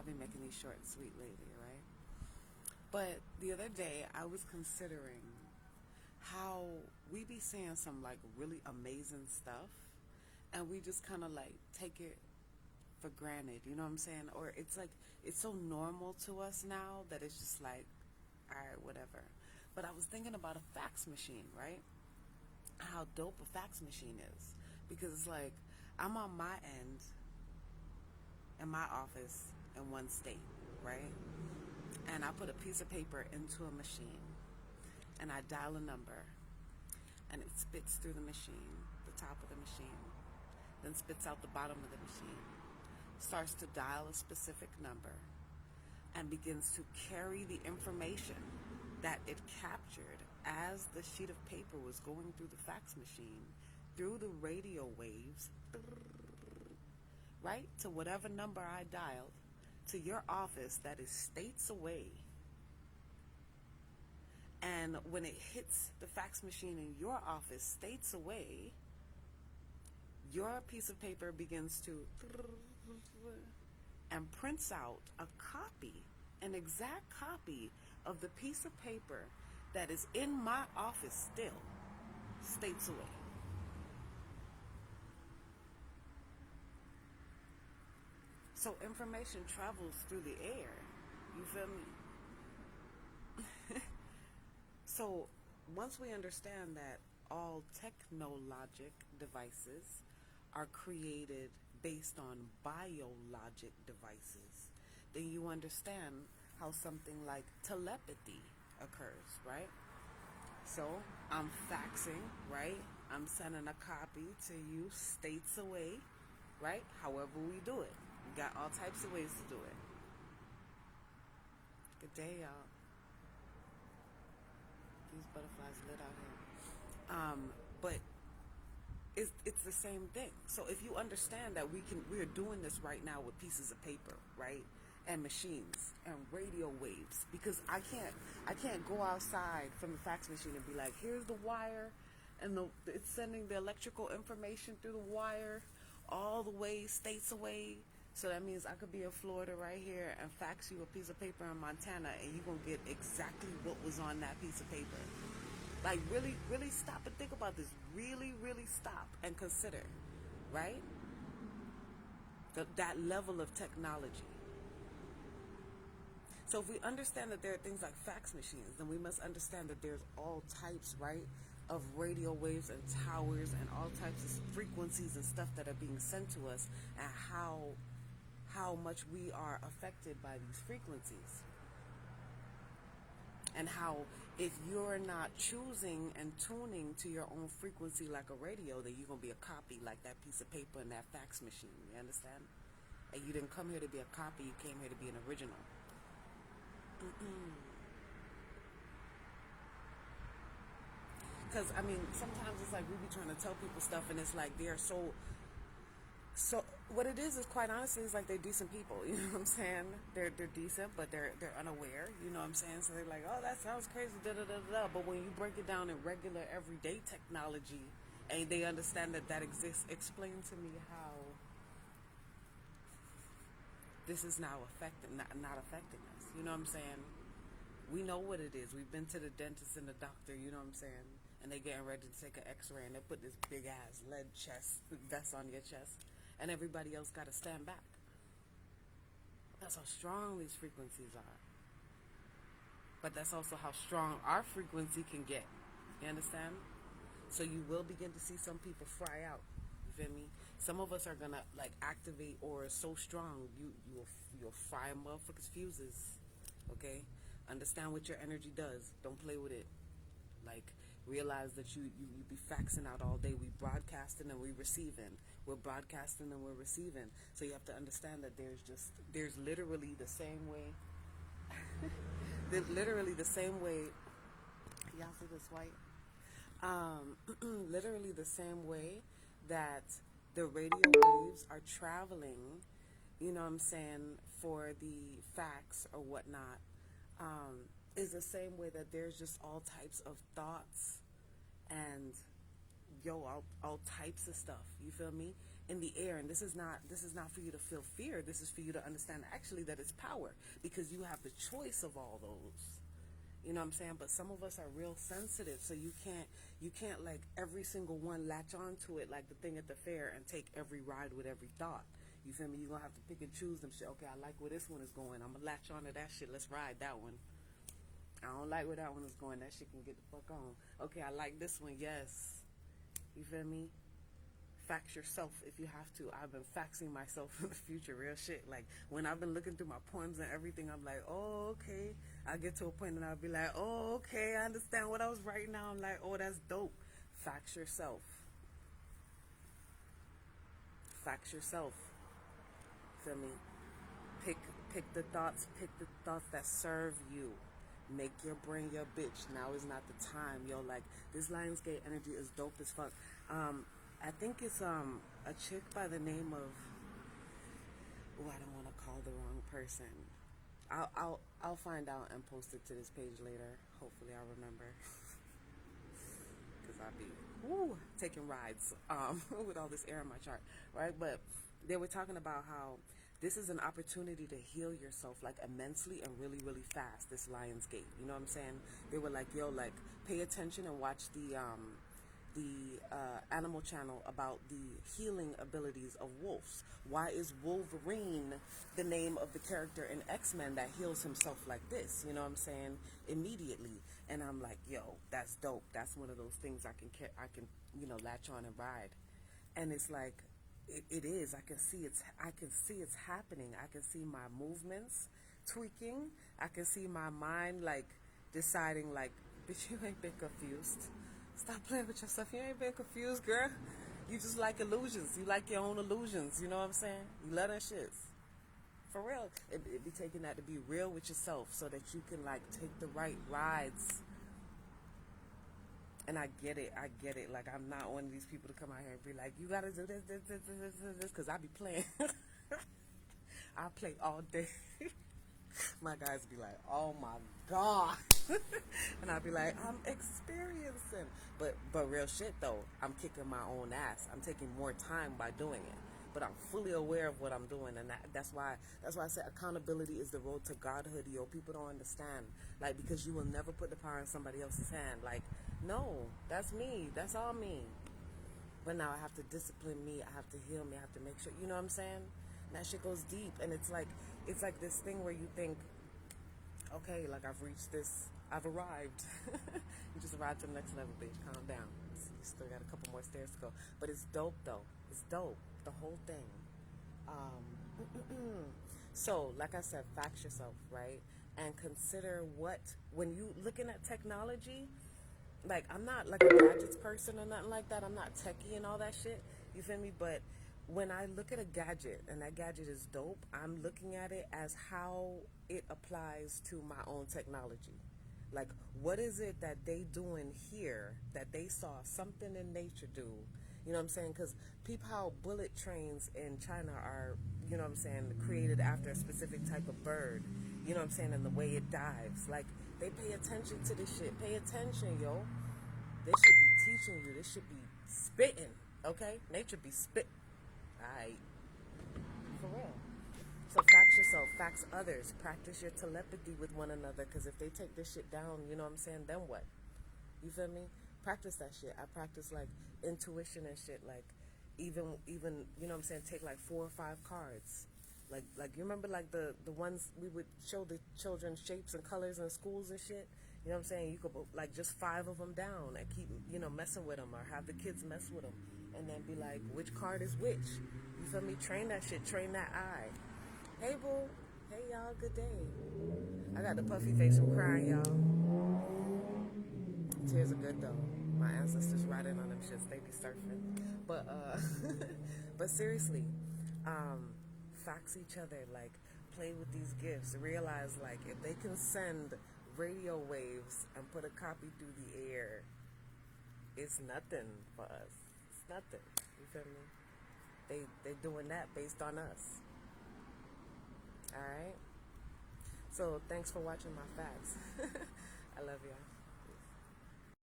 I've been making these short and sweet lately, right? But the other day, I was considering how we be saying some like really amazing stuff, and we just kind of like take it for granted, you know what I'm saying? Or it's like it's so normal to us now that it's just like, all right, whatever. But I was thinking about a fax machine, right? How dope a fax machine is, because it's like I'm on my end in my office in one state, right? And I put a piece of paper into a machine and I dial a number and it spits through the machine, the top of the machine, then spits out the bottom of the machine, starts to dial a specific number, and begins to carry the information that it captured as the sheet of paper was going through the fax machine, through the radio waves, right, to whatever number I dialed, to your office that is states away. And when it hits the fax machine in your office states away, your piece of paper begins to and prints out a copy, an exact copy of the piece of paper that is in my office still, states away. So information travels through the air. You feel me? So once we understand that all technologic devices are created based on biologic devices, then you understand how something like telepathy occurs, right? So I'm faxing, right? I'm sending a copy to you states away, right? However we do it. We got all types of ways to do it. Good day, y'all. These butterflies lit out here. But it's the same thing. So if you understand that we are doing this right now with pieces of paper, right? And machines and radio waves, because I can't go outside from the fax machine and be like, here's the wire, and it's sending the electrical information through the wire all the way states away. So that means I could be in Florida right here and fax you a piece of paper in Montana, and you're gonna get exactly what was on that piece of paper. Like, really, really stop and think about this. Really, really stop and consider, right? That level of technology. So if we understand that there are things like fax machines, then we must understand that there's all types, right, of radio waves and towers and all types of frequencies and stuff that are being sent to us, and how much we are affected by these frequencies. And how if you're not choosing and tuning to your own frequency like a radio, then you're going to be a copy like that piece of paper in that fax machine. You understand? And you didn't come here to be a copy, you came here to be an original. Because, I mean, sometimes it's like we be trying to tell people stuff and it's like they're so what it is quite honestly is like they're decent people, you know what I'm saying? They're decent, but they're unaware, you know what I'm saying? So they're like, oh, that sounds crazy, da da da da. But when you break it down in regular everyday technology, and they understand that that exists, explain to me how this is now affecting, not affecting us. You know what I'm saying? We know what it is. We've been to the dentist and the doctor, you know what I'm saying? And they getting ready to take an x-ray and they put this big ass lead chest vest on your chest, and everybody else got to stand back. That's how strong these frequencies are. But that's also how strong our frequency can get. You understand? So you will begin to see some people fry out. You feel me? Some of us are gonna like activate or so strong you'll fry motherfuckers' fuses. Okay? Understand what your energy does. Don't play with it. Like, realize that you be faxing out all day. We broadcasting and we receiving. We're broadcasting and we're receiving. So you have to understand that there's literally the same way. Literally the same way. Y'all see this white? Literally the same way that the radio waves are traveling, you know what I'm saying, for the fax or whatnot, is the same way that there's just all types of thoughts and yo, all types of stuff. You feel me? In the air, and this is not for you to feel fear. This is for you to understand actually that it's power because you have the choice of all those. You know what I'm saying? But some of us are real sensitive, so you can't like every single one latch onto it like the thing at the fair and take every ride with every thought. You feel me? You're gonna have to pick and choose them shit. Okay, I like where this one is going. I'm gonna latch onto that shit. Let's ride that one. I don't like where that one is going. That shit can get the fuck on. Okay, I like this one. Yes. You feel me? Fax yourself if you have to. I've been faxing myself in the future, real shit. Like when I've been looking through my poems and everything, I'm like, oh, okay. I get to a point and I'll be like, oh, okay, I understand what I was writing now. I'm like, oh, that's dope. Fax yourself. Fax yourself. Feel me? Pick pick the thoughts that serve you. Make your brain your bitch. Now is not the time, yo. Like this Lionsgate energy is dope as fuck. I think it's a chick by the name of, oh, I don't want to call the wrong person. I'll find out and post it to this page later. Hopefully I'll remember. Because I'll be taking rides with all this air in my chart, right? But they were talking about how this is an opportunity to heal yourself like immensely and really, really fast. This Lionsgate, you know what I'm saying? They were like, yo, like pay attention and watch the Animal Channel about the healing abilities of wolves. Why is Wolverine the name of the character in X-Men that heals himself like this? You know what I'm saying? Immediately. And I'm like, yo, that's dope. That's one of those things I can latch on and ride. And it's like it is. I can see it's happening. I can see my movements tweaking. I can see my mind like deciding like, bitch, you ain't been confused. Stop playing with yourself. You ain't been confused, girl. You just like illusions. You like your own illusions. You know what I'm saying? You love that shit. For real. It be taking that to be real with yourself so that you can like take the right rides. And I get it. Like I'm not one of these people to come out here and be like, you gotta do this, because I be playing. I play all day. My guys be like, oh my God. And I'd be like, I'm experiencing. But real shit though, I'm kicking my own ass. I'm taking more time by doing it. But I'm fully aware of what I'm doing, and that's why I say accountability is the road to godhood, yo. People don't understand, like, because you will never put the power in somebody else's hand. Like, no, that's me. That's all me. But now I have to discipline me. I have to heal me. I have to make sure. You know what I'm saying? And that shit goes deep, and it's like this thing where you think, okay, like I've reached this. I've arrived. You just arrived to the next level, bitch. Calm down. You still got a couple more stairs to go. But it's dope, though. It's dope. The whole thing. So, like I said, fact yourself, right? And consider when you looking at technology, like I'm not like a gadgets person or nothing like that. I'm not techie and all that shit. You feel me? But when I look at a gadget and that gadget is dope, I'm looking at it as how it applies to my own technology. Like, what is it that they doing here that they saw something in nature do? You know what I'm saying? Because peep how bullet trains in China are, you know what I'm saying, created after a specific type of bird. You know what I'm saying? And the way it dives. Like, they pay attention to this shit. Pay attention, yo. They should be teaching you. This should be spitting, okay? Nature be spit. Alright. For real. So fax yourself, fax others, practice your telepathy with one another, because if they take this shit down, you know what I'm saying, then what? You feel me? Practice that shit. I practice like intuition and shit, like even you know what I'm saying, take like 4 or 5 cards. Like you remember like the ones we would show the children shapes and colors in schools and shit? You know what I'm saying? You could put like just 5 of them down and keep, messing with them, or have the kids mess with them, and then be like, which card is which? You feel me? Train that shit, train that eye. Hey, boo. Hey, y'all. Good day. I got the puffy face from crying, y'all. Tears are good, though. My ancestors riding on them shits. They be surfing. But, but seriously, fax each other. Like, play with these gifts. Realize, like, if they can send radio waves and put a copy through the air, it's nothing for us. It's nothing. You feel me? They doing that based on us. Alright? So, thanks for watching my facts. I love y'all.